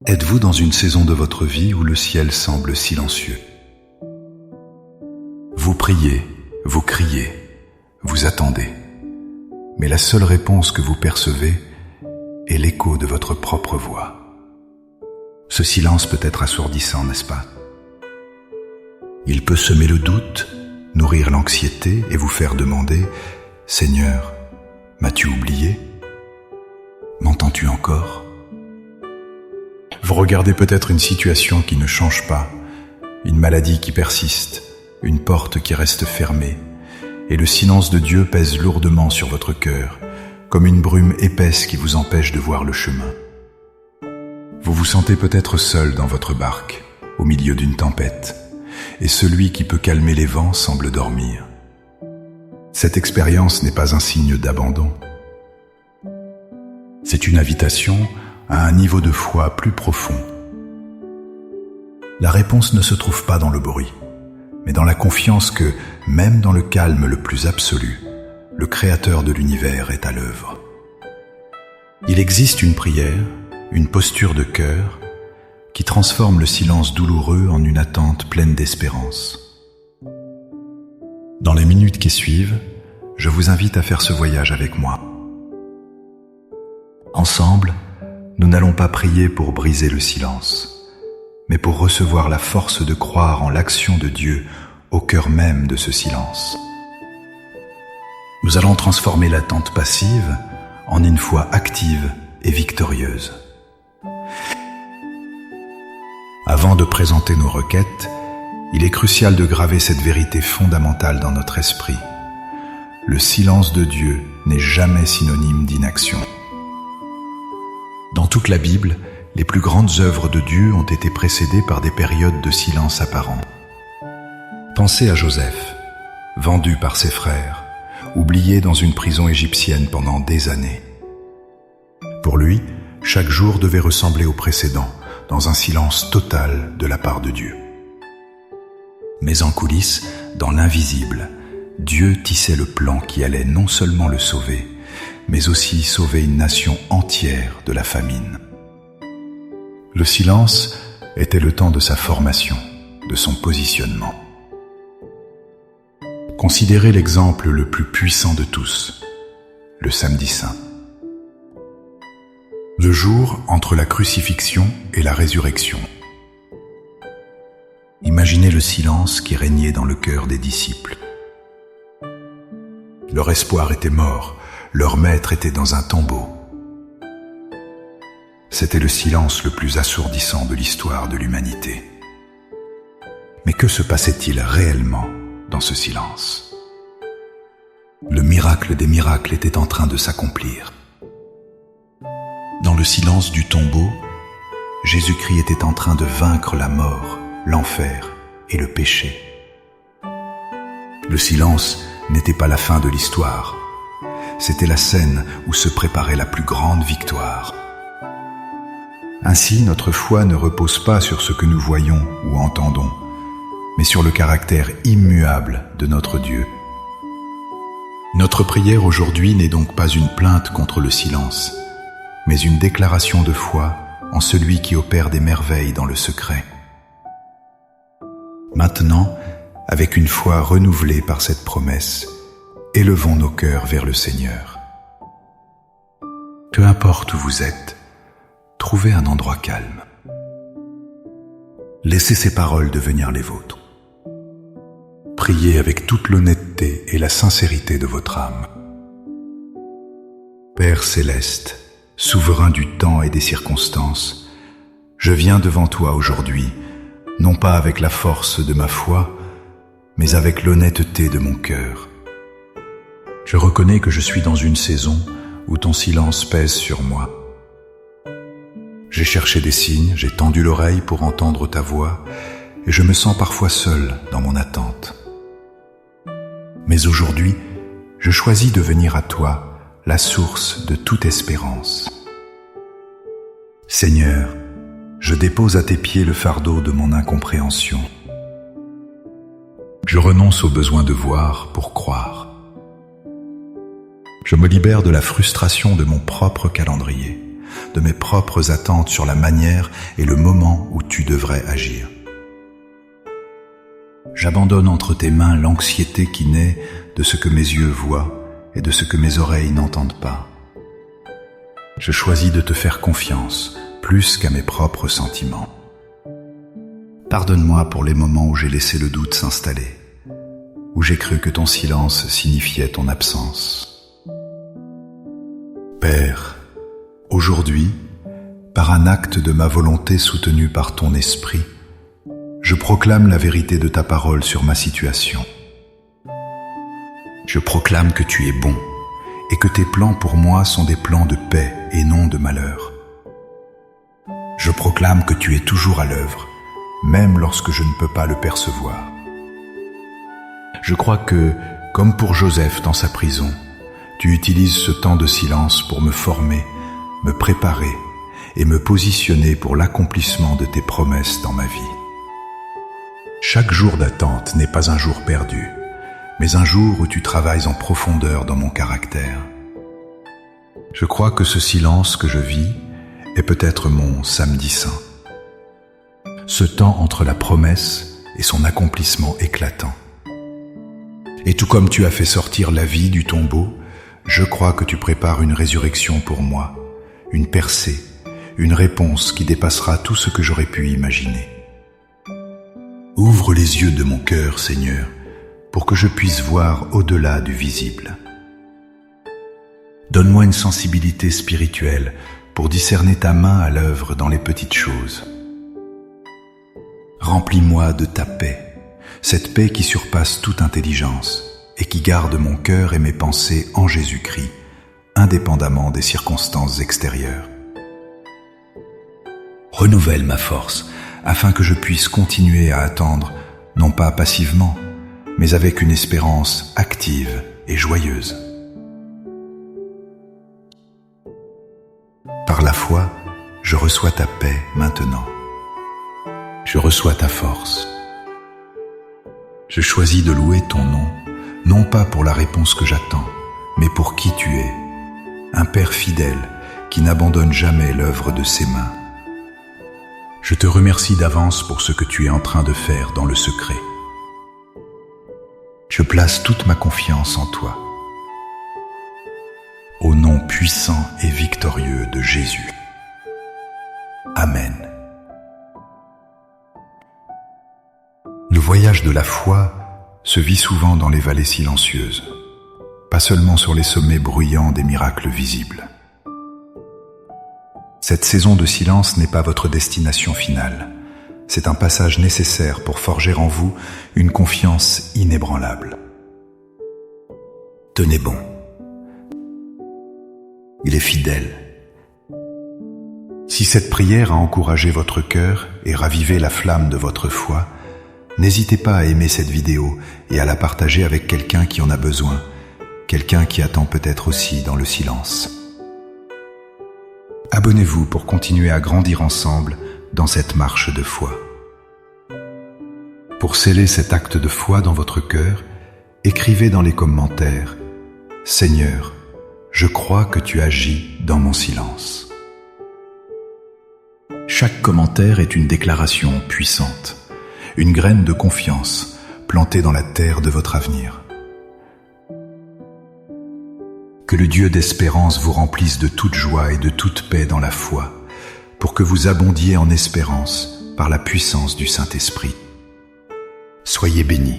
Êtes-vous dans une saison de votre vie où le ciel semble silencieux? Vous priez, vous criez, vous attendez, mais la seule réponse que vous percevez est l'écho de votre propre voix. Ce silence peut être assourdissant, n'est-ce pas? Il peut semer le doute, nourrir l'anxiété et vous faire demander « Seigneur, m'as-tu oublié? M'entends-tu encore ?» Vous regardez peut-être une situation qui ne change pas, une maladie qui persiste, une porte qui reste fermée, et le silence de Dieu pèse lourdement sur votre cœur, comme une brume épaisse qui vous empêche de voir le chemin. Vous vous sentez peut-être seul dans votre barque, au milieu d'une tempête, et celui qui peut calmer les vents semble dormir. Cette expérience n'est pas un signe d'abandon. C'est une invitation à un niveau de foi plus profond. La réponse ne se trouve pas dans le bruit, mais dans la confiance que, même dans le calme le plus absolu, le Créateur de l'univers est à l'œuvre. Il existe une prière, une posture de cœur, qui transforme le silence douloureux en une attente pleine d'espérance. Dans les minutes qui suivent, je vous invite à faire ce voyage avec moi. Ensemble, nous n'allons pas prier pour briser le silence, mais pour recevoir la force de croire en l'action de Dieu au cœur même de ce silence. Nous allons transformer l'attente passive en une foi active et victorieuse. Avant de présenter nos requêtes, il est crucial de graver cette vérité fondamentale dans notre esprit. Le silence de Dieu n'est jamais synonyme d'inaction. Dans toute la Bible, les plus grandes œuvres de Dieu ont été précédées par des périodes de silence apparent. Pensez à Joseph, vendu par ses frères, oublié dans une prison égyptienne pendant des années. Pour lui, chaque jour devait ressembler au précédent, dans un silence total de la part de Dieu. Mais en coulisses, dans l'invisible, Dieu tissait le plan qui allait non seulement le sauver, mais aussi sauver une nation entière de la famine. Le silence était le temps de sa formation, de son positionnement. Considérez l'exemple le plus puissant de tous, le Samedi Saint. Le jour entre la crucifixion et la résurrection. Imaginez le silence qui régnait dans le cœur des disciples. Leur espoir était mort, leur maître était dans un tombeau. C'était le silence le plus assourdissant de l'histoire de l'humanité. Mais que se passait-il réellement dans ce silence? Le miracle des miracles était en train de s'accomplir. Dans le silence du tombeau, Jésus-Christ était en train de vaincre la mort, l'enfer et le péché. Le silence n'était pas la fin de l'histoire. C'était la scène où se préparait la plus grande victoire. Ainsi, notre foi ne repose pas sur ce que nous voyons ou entendons, mais sur le caractère immuable de notre Dieu. Notre prière aujourd'hui n'est donc pas une plainte contre le silence, mais une déclaration de foi en celui qui opère des merveilles dans le secret. Maintenant, avec une foi renouvelée par cette promesse, élevons nos cœurs vers le Seigneur. Peu importe où vous êtes, trouvez un endroit calme. Laissez ces paroles devenir les vôtres. Priez avec toute l'honnêteté et la sincérité de votre âme. Père céleste, souverain du temps et des circonstances, je viens devant toi aujourd'hui, non pas avec la force de ma foi, mais avec l'honnêteté de mon cœur. Je reconnais que je suis dans une saison où ton silence pèse sur moi. J'ai cherché des signes, j'ai tendu l'oreille pour entendre ta voix, et je me sens parfois seul dans mon attente. Mais aujourd'hui, je choisis de venir à toi, la source de toute espérance. Seigneur, je dépose à tes pieds le fardeau de mon incompréhension. Je renonce au besoin de voir pour croire. Je me libère de la frustration de mon propre calendrier, de mes propres attentes sur la manière et le moment où tu devrais agir. J'abandonne entre tes mains l'anxiété qui naît de ce que mes yeux voient et de ce que mes oreilles n'entendent pas. Je choisis de te faire confiance plus qu'à mes propres sentiments. Pardonne-moi pour les moments où j'ai laissé le doute s'installer, où j'ai cru que ton silence signifiait ton absence. Père, aujourd'hui, par un acte de ma volonté soutenu par ton esprit, je proclame la vérité de ta parole sur ma situation. Je proclame que tu es bon et que tes plans pour moi sont des plans de paix et non de malheur. Je proclame que tu es toujours à l'œuvre, même lorsque je ne peux pas le percevoir. Je crois que, comme pour Joseph dans sa prison, tu utilises ce temps de silence pour me former, me préparer et me positionner pour l'accomplissement de tes promesses dans ma vie. Chaque jour d'attente n'est pas un jour perdu, mais un jour où tu travailles en profondeur dans mon caractère. Je crois que ce silence que je vis est peut-être mon samedi saint. Ce temps entre la promesse et son accomplissement éclatant. Et tout comme tu as fait sortir la vie du tombeau, je crois que tu prépares une résurrection pour moi, une percée, une réponse qui dépassera tout ce que j'aurais pu imaginer. Ouvre les yeux de mon cœur, Seigneur, pour que je puisse voir au-delà du visible. Donne-moi une sensibilité spirituelle pour discerner ta main à l'œuvre dans les petites choses. Remplis-moi de ta paix, cette paix qui surpasse toute intelligence et qui garde mon cœur et mes pensées en Jésus-Christ, indépendamment des circonstances extérieures. Renouvelle ma force, afin que je puisse continuer à attendre, non pas passivement, mais avec une espérance active et joyeuse. Par la foi, je reçois ta paix maintenant. Je reçois ta force. Je choisis de louer ton nom, non pas pour la réponse que j'attends, mais pour qui tu es, un Père fidèle qui n'abandonne jamais l'œuvre de ses mains. Je te remercie d'avance pour ce que tu es en train de faire dans le secret. Je place toute ma confiance en toi. Au nom puissant et victorieux de Jésus. Amen. Le voyage de la foi se vit souvent dans les vallées silencieuses, pas seulement sur les sommets bruyants des miracles visibles. Cette saison de silence n'est pas votre destination finale. C'est un passage nécessaire pour forger en vous une confiance inébranlable. Tenez bon. Il est fidèle. Si cette prière a encouragé votre cœur et ravivé la flamme de votre foi, n'hésitez pas à aimer cette vidéo et à la partager avec quelqu'un qui en a besoin, quelqu'un qui attend peut-être aussi dans le silence. Abonnez-vous pour continuer à grandir ensemble dans cette marche de foi. Pour sceller cet acte de foi dans votre cœur, écrivez dans les commentaires « Seigneur, je crois que tu agis dans mon silence ». Chaque commentaire est une déclaration puissante, une graine de confiance plantée dans la terre de votre avenir. Que le Dieu d'espérance vous remplisse de toute joie et de toute paix dans la foi, pour que vous abondiez en espérance par la puissance du Saint-Esprit. Soyez bénis.